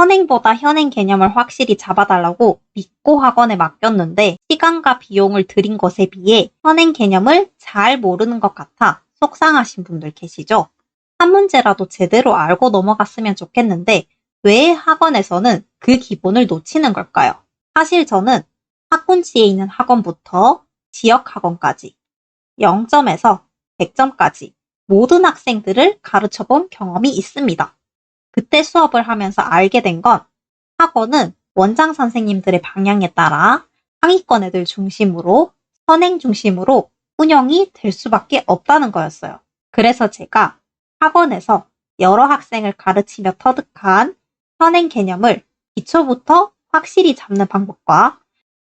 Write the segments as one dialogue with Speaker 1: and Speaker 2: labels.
Speaker 1: 선행보다 현행 개념을 확실히 잡아달라고 믿고 학원에 맡겼는데 시간과 비용을 들인 것에 비해 현행 개념을 잘 모르는 것 같아 속상하신 분들 계시죠? 한 문제라도 제대로 알고 넘어갔으면 좋겠는데 왜 학원에서는 그 기본을 놓치는 걸까요? 사실 저는 학군지에 있는 학원부터 지역 학원까지 0점에서 100점까지 모든 학생들을 가르쳐 본 경험이 있습니다. 그때 수업을 하면서 알게 된 건 학원은 원장 선생님들의 방향에 따라 상위권 애들 중심으로 선행 중심으로 운영이 될 수밖에 없다는 거였어요. 그래서 제가 학원에서 여러 학생을 가르치며 터득한 선행 개념을 기초부터 확실히 잡는 방법과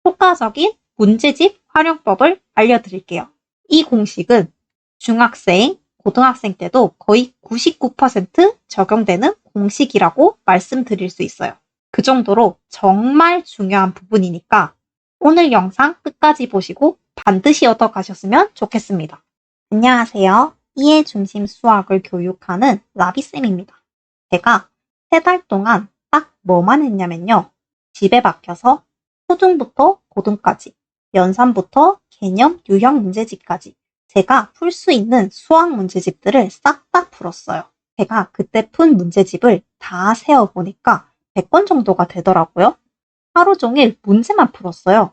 Speaker 1: 효과적인 문제집 활용법을 알려드릴게요. 이 공식은 중학생, 고등학생 때도 거의 99% 적용되는 공식이라고 말씀드릴 수 있어요. 그 정도로 정말 중요한 부분이니까 오늘 영상 끝까지 보시고 반드시 얻어가셨으면 좋겠습니다. 안녕하세요. 이해 중심 수학을 교육하는 라비쌤입니다. 제가 3달 동안 딱 뭐만 했냐면요. 집에 박혀서 초중부터 고등까지, 연산부터 개념 유형 문제집까지 제가 풀 수 있는 수학 문제집들을 싹 다 풀었어요. 제가 그때 푼 문제집을 다 세어보니까 100권 정도가 되더라고요. 하루 종일 문제만 풀었어요.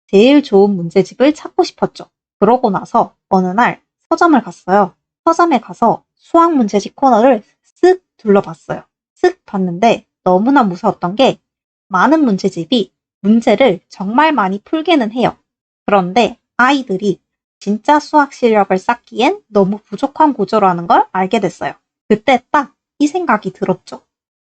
Speaker 1: 제일 좋은 문제집을 찾고 싶었죠. 그러고 나서 어느 날 서점을 갔어요. 서점에 가서 수학 문제집 코너를 쓱 둘러봤어요. 쓱 봤는데 너무나 무서웠던 게 많은 문제집이 문제를 정말 많이 풀게는 해요. 그런데 아이들이 진짜 수학 실력을 쌓기엔 너무 부족한 구조라는 걸 알게 됐어요. 그때 딱 이 생각이 들었죠.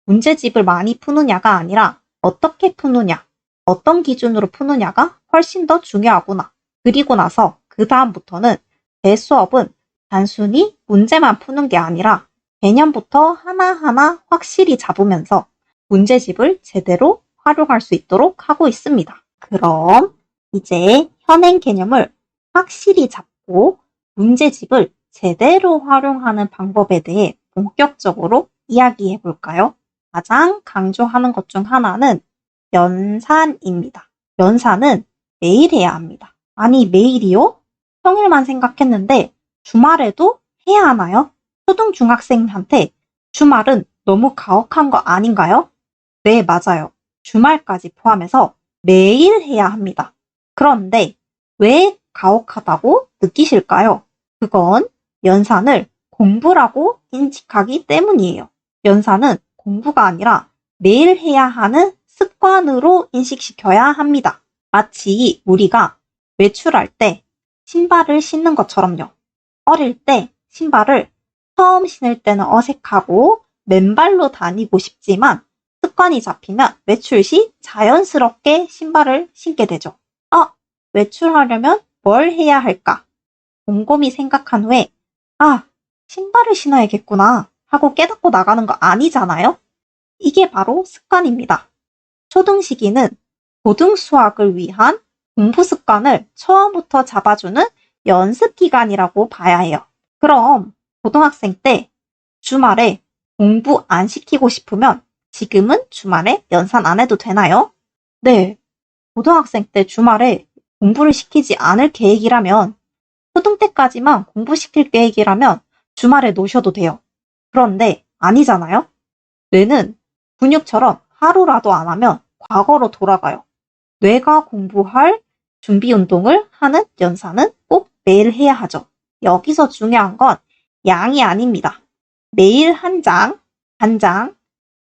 Speaker 1: 문제집을 많이 푸느냐가 아니라 어떻게 푸느냐, 어떤 기준으로 푸느냐가 훨씬 더 중요하구나. 그리고 나서 그 다음부터는 제 수업은 단순히 문제만 푸는 게 아니라 개념부터 하나하나 확실히 잡으면서 문제집을 제대로 활용할 수 있도록 하고 있습니다. 그럼 이제 현행 개념을 확실히 잡고 문제집을 제대로 활용하는 방법에 대해 본격적으로 이야기해 볼까요? 가장 강조하는 것 중 하나는 연산입니다. 연산은 매일 해야 합니다. 아니, 매일이요? 평일만 생각했는데 주말에도 해야 하나요? 초등 중학생한테 주말은 너무 가혹한 거 아닌가요? 네, 맞아요. 주말까지 포함해서 매일 해야 합니다. 그런데 왜 가혹하다고 느끼실까요? 그건 연산을 공부라고 인식하기 때문이에요. 연산은 공부가 아니라 매일 해야 하는 습관으로 인식시켜야 합니다. 마치 우리가 외출할 때 신발을 신는 것처럼요. 어릴 때 신발을 처음 신을 때는 어색하고 맨발로 다니고 싶지만 습관이 잡히면 외출 시 자연스럽게 신발을 신게 되죠. 외출하려면 뭘 해야 할까? 곰곰이 생각한 후에 신발을 신어야겠구나 하고 깨닫고 나가는 거 아니잖아요? 이게 바로 습관입니다. 초등 시기는 고등 수학을 위한 공부 습관을 처음부터 잡아주는 연습 기간이라고 봐야 해요. 그럼 고등학생 때 주말에 공부 안 시키고 싶으면 지금은 주말에 연산 안 해도 되나요? 네, 고등학생 때 주말에 공부를 시키지 않을 계획이라면 초등 때까지만 공부시킬 계획이라면 주말에 놓으셔도 돼요. 그런데 아니잖아요? 뇌는 근육처럼 하루라도 안 하면 과거로 돌아가요. 뇌가 공부할 준비 운동을 하는 연산은 꼭 매일 해야 하죠. 여기서 중요한 건 양이 아닙니다. 매일 한 장,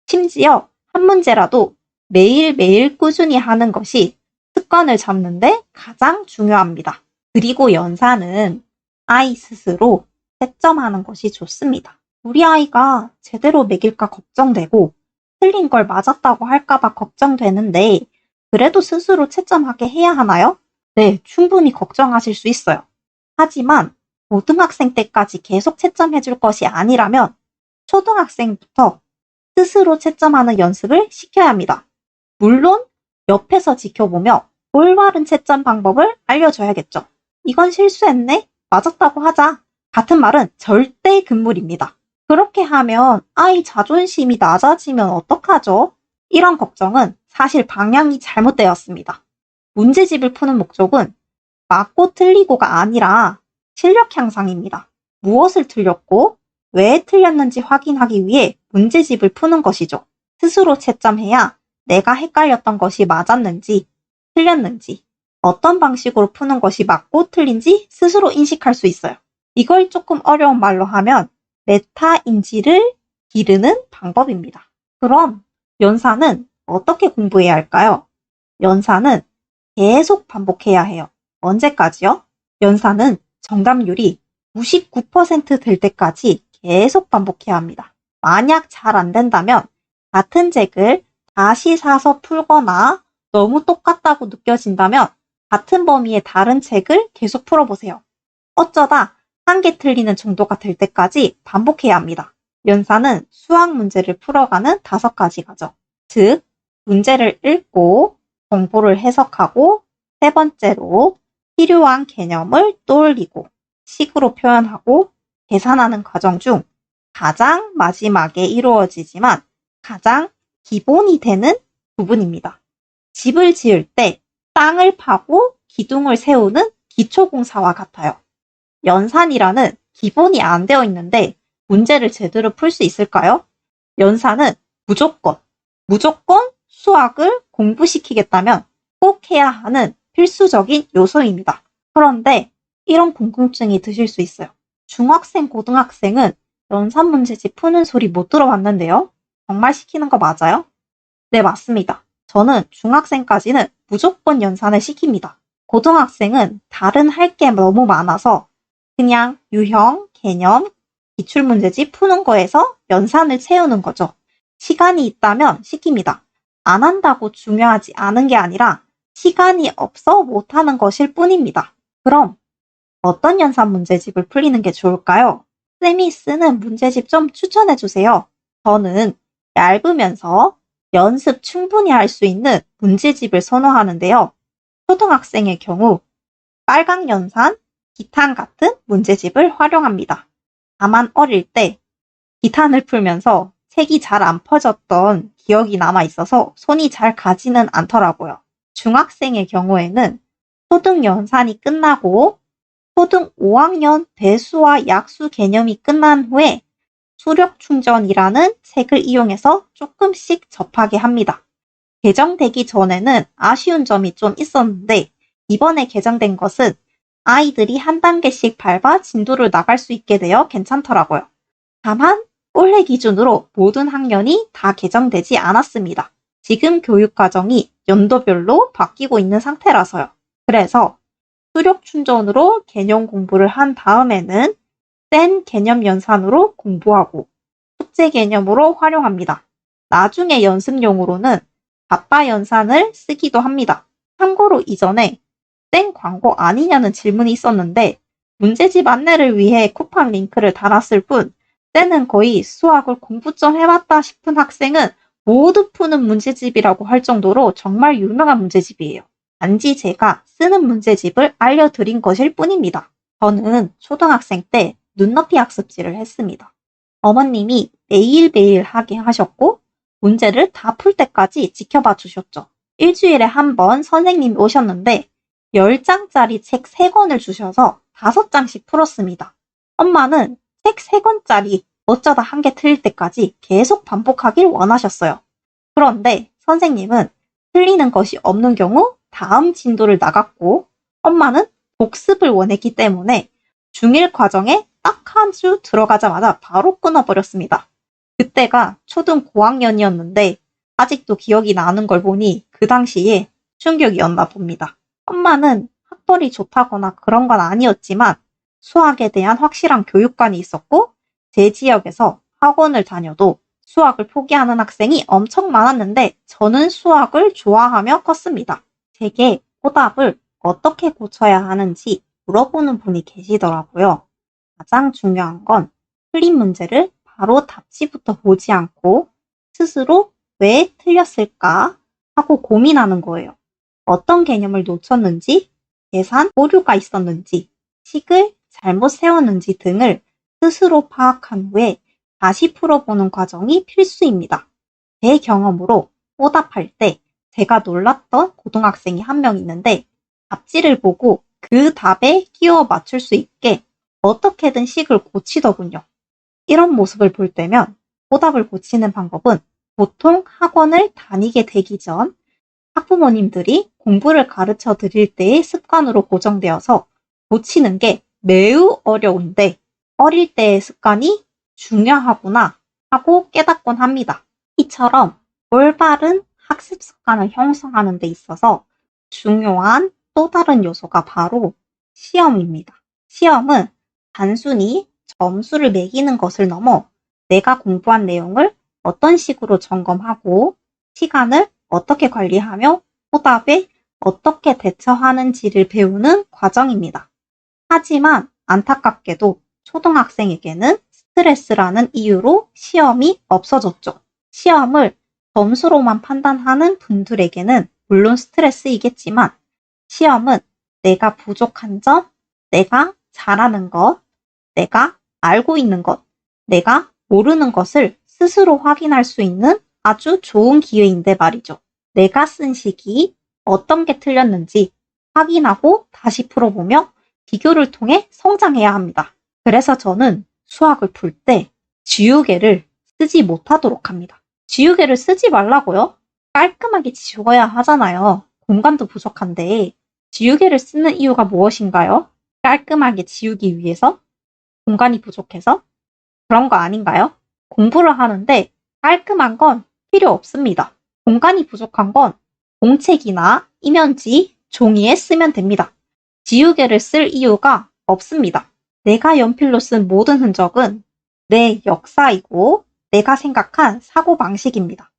Speaker 1: 심지어 한 문제라도 매일매일 꾸준히 하는 것이 습관을 잡는데 가장 중요합니다. 그리고 연산은 아이 스스로 채점하는 것이 좋습니다. 우리 아이가 제대로 매길까 걱정되고 틀린 걸 맞았다고 할까봐 걱정되는데 그래도 스스로 채점하게 해야 하나요? 네, 충분히 걱정하실 수 있어요. 하지만 고등학생 때까지 계속 채점해줄 것이 아니라면 초등학생부터 스스로 채점하는 연습을 시켜야 합니다. 물론 옆에서 지켜보며 올바른 채점 방법을 알려줘야겠죠. 이건 실수했네? 맞았다고 하자. 같은 말은 절대 금물입니다. 그렇게 하면 아이 자존심이 낮아지면 어떡하죠? 이런 걱정은 사실 방향이 잘못되었습니다. 문제집을 푸는 목적은 맞고 틀리고가 아니라 실력 향상입니다. 무엇을 틀렸고 왜 틀렸는지 확인하기 위해 문제집을 푸는 것이죠. 스스로 채점해야 내가 헷갈렸던 것이 맞았는지 틀렸는지 어떤 방식으로 푸는 것이 맞고 틀린지 스스로 인식할 수 있어요. 이걸 조금 어려운 말로 하면 메타 인지를 기르는 방법입니다. 그럼 연산은 어떻게 공부해야 할까요? 연산은 계속 반복해야 해요. 언제까지요? 연산은 정답률이 99%될 때까지 계속 반복해야 합니다. 만약 잘 안 된다면 같은 책을 다시 사서 풀거나 너무 똑같다고 느껴진다면 같은 범위의 다른 책을 계속 풀어보세요. 어쩌다 한 개 틀리는 정도가 될 때까지 반복해야 합니다. 연산은 수학 문제를 풀어가는 5가지 과정. 즉, 문제를 읽고 정보를 해석하고 세 번째로 필요한 개념을 떠올리고 식으로 표현하고 계산하는 과정 중 가장 마지막에 이루어지지만 가장 기본이 되는 부분입니다. 집을 지을 때 땅을 파고 기둥을 세우는 기초공사와 같아요. 연산이라는 기본이 안 되어 있는데 문제를 제대로 풀 수 있을까요? 연산은 무조건 수학을 공부시키겠다면 꼭 해야 하는 필수적인 요소입니다. 그런데 이런 궁금증이 드실 수 있어요. 중학생, 고등학생은 연산 문제집 푸는 소리 못 들어봤는데요? 정말 시키는 거 맞아요? 네, 맞습니다. 저는 중학생까지는 무조건 연산을 시킵니다. 고등학생은 다른 할 게 너무 많아서 그냥 유형, 개념, 기출문제집 푸는 거에서 연산을 채우는 거죠. 시간이 있다면 시킵니다. 안 한다고 중요하지 않은 게 아니라 시간이 없어 못하는 것일 뿐입니다. 그럼 어떤 연산 문제집을 풀리는 게 좋을까요? 쌤이 쓰는 문제집 좀 추천해 주세요. 저는 얇으면서 연습 충분히 할 수 있는 문제집을 선호하는데요. 초등학생의 경우 빨강연산, 기탄 같은 문제집을 활용합니다. 다만 어릴 때 기탄을 풀면서 색이 잘 안 퍼졌던 기억이 남아 있어서 손이 잘 가지는 않더라고요. 중학생의 경우에는 초등 연산이 끝나고 초등 5학년 배수와 약수 개념이 끝난 후에 수력 충전이라는 책을 이용해서 조금씩 접하게 합니다. 개정되기 전에는 아쉬운 점이 좀 있었는데 이번에 개정된 것은 아이들이 한 단계씩 밟아 진도를 나갈 수 있게 되어 괜찮더라고요. 다만 올해 기준으로 모든 학년이 다 개정되지 않았습니다. 지금 교육과정이 연도별로 바뀌고 있는 상태라서요. 그래서 수력 충전으로 개념 공부를 한 다음에는 센 개념 연산으로 공부하고 숙제 개념으로 활용합니다. 나중에 연습용으로는 바빠 연산을 쓰기도 합니다. 참고로 이전에 땡 광고 아니냐는 질문이 있었는데 문제집 안내를 위해 쿠팡 링크를 달았을 뿐 때는 거의 수학을 공부 좀 해봤다 싶은 학생은 모두 푸는 문제집이라고 할 정도로 정말 유명한 문제집이에요. 단지 제가 쓰는 문제집을 알려드린 것일 뿐입니다. 저는 초등학생 때 눈높이 학습지를 했습니다. 어머님이 매일매일 하게 하셨고 문제를 다 풀 때까지 지켜봐 주셨죠. 일주일에 한 번 선생님이 오셨는데 10장짜리 책 3권을 주셔서 5장씩 풀었습니다. 엄마는 책 3권짜리 어쩌다 한 개 틀릴 때까지 계속 반복하길 원하셨어요. 그런데 선생님은 틀리는 것이 없는 경우 다음 진도를 나갔고 엄마는 복습을 원했기 때문에 중1 과정에 딱 한 주 들어가자마자 바로 끊어버렸습니다. 그때가 초등 고학년이었는데 아직도 기억이 나는 걸 보니 그 당시에 충격이었나 봅니다. 엄마는 학벌이 좋다거나 그런 건 아니었지만 수학에 대한 확실한 교육관이 있었고 제 지역에서 학원을 다녀도 수학을 포기하는 학생이 엄청 많았는데 저는 수학을 좋아하며 컸습니다. 제게 오답을 어떻게 고쳐야 하는지 물어보는 분이 계시더라고요. 가장 중요한 건 틀린 문제를 바로 답지부터 보지 않고 스스로 왜 틀렸을까 하고 고민하는 거예요. 어떤 개념을 놓쳤는지, 계산 오류가 있었는지, 식을 잘못 세웠는지 등을 스스로 파악한 후에 다시 풀어보는 과정이 필수입니다. 제 경험으로 오답할 때 제가 놀랐던 고등학생이 한 명 있는데 답지를 보고 그 답에 끼워 맞출 수 있게 어떻게든 식을 고치더군요. 이런 모습을 볼 때면 오답을 고치는 방법은 보통 학원을 다니게 되기 전 학부모님들이 공부를 가르쳐 드릴 때의 습관으로 고정되어서 고치는 게 매우 어려운데 어릴 때의 습관이 중요하구나 하고 깨닫곤 합니다. 이처럼 올바른 학습 습관을 형성하는 데 있어서 중요한 또 다른 요소가 바로 시험입니다. 시험은 단순히 점수를 매기는 것을 넘어 내가 공부한 내용을 어떤 식으로 점검하고 시간을 어떻게 관리하며 오답에 어떻게 대처하는지를 배우는 과정입니다. 하지만 안타깝게도 초등학생에게는 스트레스라는 이유로 시험이 없어졌죠. 시험을 점수로만 판단하는 분들에게는 물론 스트레스이겠지만 시험은 내가 부족한 점, 내가 잘하는 것, 내가 알고 있는 것, 내가 모르는 것을 스스로 확인할 수 있는 아주 좋은 기회인데 말이죠. 내가 쓴 식이 어떤 게 틀렸는지 확인하고 다시 풀어보며 비교를 통해 성장해야 합니다. 그래서 저는 수학을 풀 때 지우개를 쓰지 못하도록 합니다. 지우개를 쓰지 말라고요? 깔끔하게 지워야 하잖아요. 공간도 부족한데 지우개를 쓰는 이유가 무엇인가요? 깔끔하게 지우기 위해서? 공간이 부족해서? 그런 거 아닌가요? 공부를 하는데 깔끔한 건 필요 없습니다. 공간이 부족한 건 공책이나 이면지, 종이에 쓰면 됩니다. 지우개를 쓸 이유가 없습니다. 내가 연필로 쓴 모든 흔적은 내 역사이고 내가 생각한 사고방식입니다.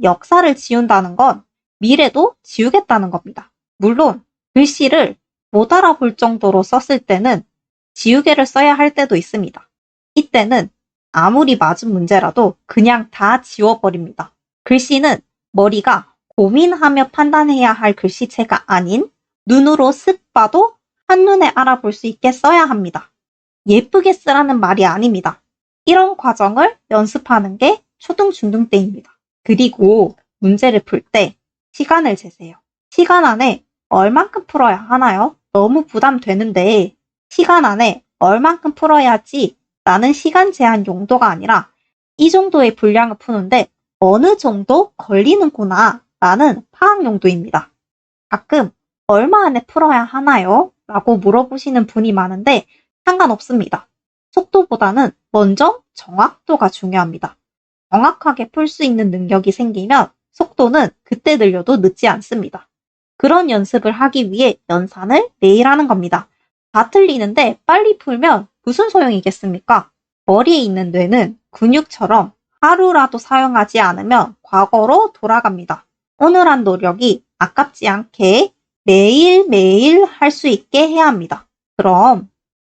Speaker 1: 역사를 지운다는 건 미래도 지우겠다는 겁니다. 물론 글씨를 못 알아볼 정도로 썼을 때는 지우개를 써야 할 때도 있습니다. 이때는 아무리 맞은 문제라도 그냥 다 지워버립니다. 글씨는 머리가 고민하며 판단해야 할 글씨체가 아닌 눈으로 쓱 봐도 한눈에 알아볼 수 있게 써야 합니다. 예쁘게 쓰라는 말이 아닙니다. 이런 과정을 연습하는 게 초등, 중등 때입니다. 그리고 문제를 풀 때 시간을 재세요. 시간 안에 얼만큼 풀어야 하나요? 너무 부담되는데 시간 안에 얼만큼 풀어야지 라는 시간 제한 용도가 아니라 이 정도의 분량을 푸는데 어느 정도 걸리는구나 라는 파악 용도입니다. 가끔 얼마 안에 풀어야 하나요? 라고 물어보시는 분이 많은데 상관없습니다. 속도보다는 먼저 정확도가 중요합니다. 정확하게 풀 수 있는 능력이 생기면 속도는 그때 늘려도 늦지 않습니다. 그런 연습을 하기 위해 연산을 매일 하는 겁니다. 다 틀리는데 빨리 풀면 무슨 소용이겠습니까? 머리에 있는 뇌는 근육처럼 하루라도 사용하지 않으면 과거로 돌아갑니다. 오늘 한 노력이 아깝지 않게 매일매일 할 수 있게 해야 합니다. 그럼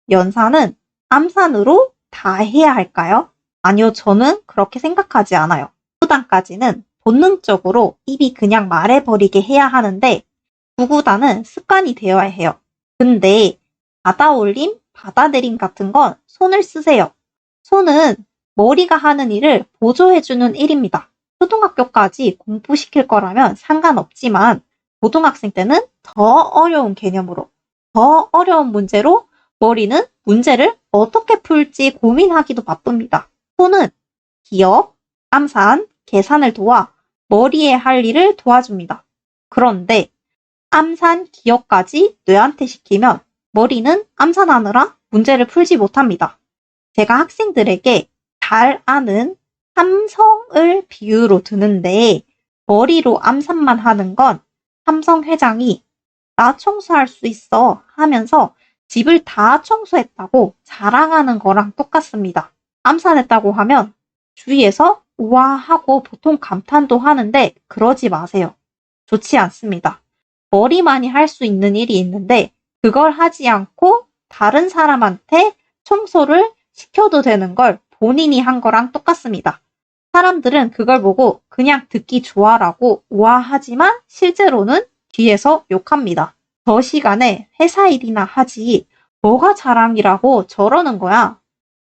Speaker 1: 연산은 암산으로 다 해야 할까요? 아니요, 저는 그렇게 생각하지 않아요. 구구단까지는 본능적으로 입이 그냥 말해버리게 해야 하는데 구구단은 습관이 되어야 해요. 근데 받아올림, 받아들임 같은 건 손을 쓰세요. 손은 머리가 하는 일을 보조해주는 일입니다. 초등학교까지 공부시킬 거라면 상관없지만 고등학생 때는 더 어려운 개념으로, 더 어려운 문제로 머리는 문제를 어떻게 풀지 고민하기도 바쁩니다. 손은 기억, 암산, 계산을 도와 머리에 할 일을 도와줍니다. 그런데 암산, 기억까지 뇌한테 시키면 머리는 암산하느라 문제를 풀지 못합니다. 제가 학생들에게 잘 아는 삼성을 비유로 드는데 머리로 암산만 하는 건 삼성 회장이 나 청소할 수 있어 하면서 집을 다 청소했다고 자랑하는 거랑 똑같습니다. 암산했다고 하면 주위에서 우와 하고 보통 감탄도 하는데 그러지 마세요. 좋지 않습니다. 머리만이 할 수 있는 일이 있는데 그걸 하지 않고 다른 사람한테 청소를 시켜도 되는 걸 본인이 한 거랑 똑같습니다. 사람들은 그걸 보고 그냥 듣기 좋아라고 우아하지만 실제로는 뒤에서 욕합니다. 저 시간에 회사 일이나 하지 뭐가 자랑이라고 저러는 거야.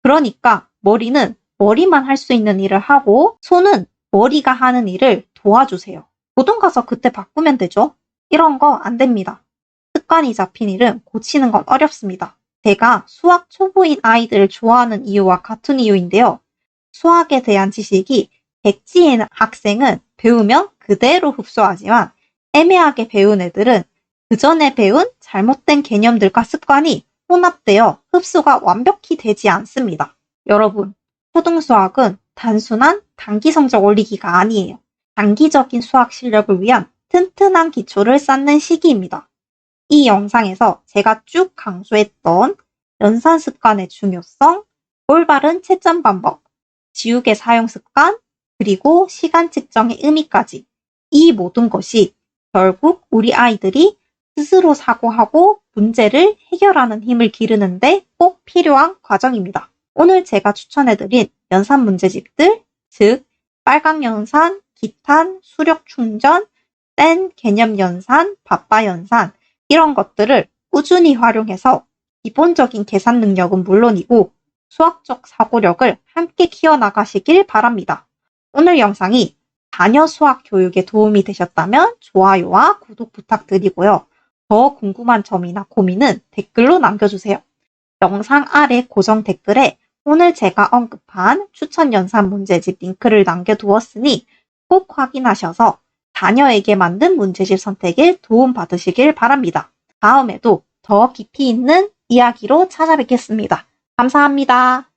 Speaker 1: 그러니까 머리는 머리만 할 수 있는 일을 하고 손은 머리가 하는 일을 도와주세요. 고등 가서 그때 바꾸면 되죠. 이런 거 안 됩니다. 습관이 잡힌 일은 고치는 건 어렵습니다. 제가 수학 초보인 아이들을 좋아하는 이유와 같은 이유인데요. 수학에 대한 지식이 백지인 학생은 배우면 그대로 흡수하지만 애매하게 배운 애들은 그 전에 배운 잘못된 개념들과 습관이 혼합되어 흡수가 완벽히 되지 않습니다. 여러분, 초등수학은 단순한 단기 성적 올리기가 아니에요. 장기적인 수학 실력을 위한 튼튼한 기초를 쌓는 시기입니다. 이 영상에서 제가 쭉 강조했던 연산 습관의 중요성, 올바른 채점 방법, 지우개 사용 습관, 그리고 시간 측정의 의미까지 이 모든 것이 결국 우리 아이들이 스스로 사고하고 문제를 해결하는 힘을 기르는데 꼭 필요한 과정입니다. 오늘 제가 추천해드린 연산 문제집들, 즉 빨강연산, 기탄, 수력충전, 센 개념연산, 바빠연산 이런 것들을 꾸준히 활용해서 기본적인 계산 능력은 물론이고 수학적 사고력을 함께 키워나가시길 바랍니다. 오늘 영상이 자녀 수학 교육에 도움이 되셨다면 좋아요와 구독 부탁드리고요. 더 궁금한 점이나 고민은 댓글로 남겨주세요. 영상 아래 고정 댓글에 오늘 제가 언급한 추천 연산 문제집 링크를 남겨두었으니 꼭 확인하셔서 자녀에게 만든 문제집 선택에 도움 받으시길 바랍니다. 다음에도 더 깊이 있는 이야기로 찾아뵙겠습니다. 감사합니다.